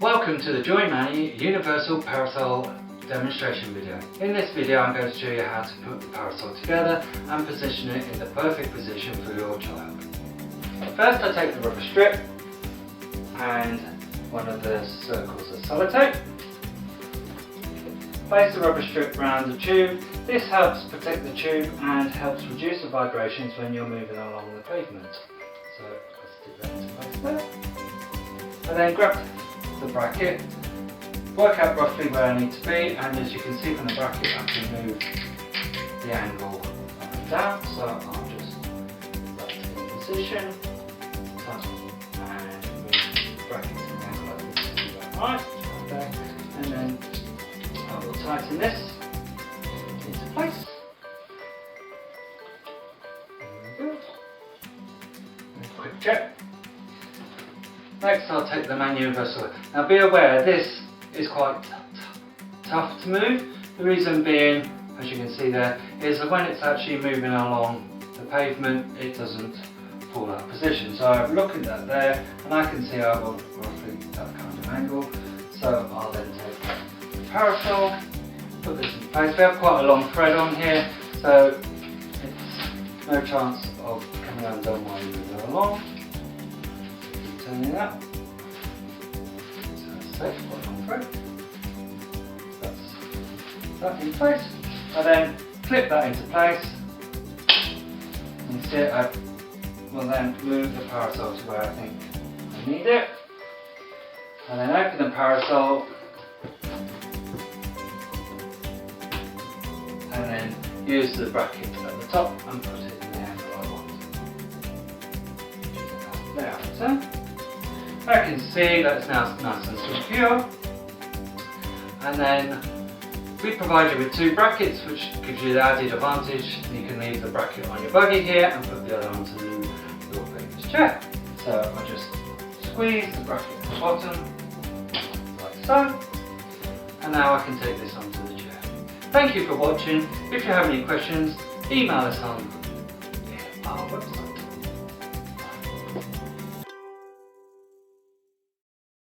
Welcome to the Joymaney Universal Parasol demonstration video. In this video I'm going to show you how to put the parasol together and position it in the perfect position for your child. First I take the rubber strip and one of the circles of sellotape. Place the rubber strip around the tube. This helps protect the tube and helps reduce the vibrations when you're moving along the pavement. So let's stick that into place there. And then grab the bracket, work out roughly where I need to be, and as you can see from the bracket I can move the angle up and down, so I'll just put that in position, and move the bracket in the angle like this, right, okay. And then I will tighten this into place. There we go. And a quick check. Next I'll take the universal. Now be aware this is quite tough to move. The reason being, as you can see there, is that when it's actually moving along the pavement it doesn't fall out of position. So I'm looking at there and I can see I want roughly that kind of angle. So I'll then take the parasol, put this in place. We have quite a long thread on here, so it's no chance of coming undone while you go along. Turning that. So that's safe, quite a long thread. That's that in place. And then clip that into place. And see it, I will then move the parasol to where I think I need it. And then open the parasol. And then use the bracket at the top and put it in the angle I want. There, so. I can see that it's now nice and secure, and then we provide you with two brackets which gives you the added advantage. You can leave the bracket on your buggy here and put the other onto your baby's chair. So I just squeeze the bracket at the bottom like so, and now I can take this onto the chair. Thank you for watching. If you have any questions, email us on our website.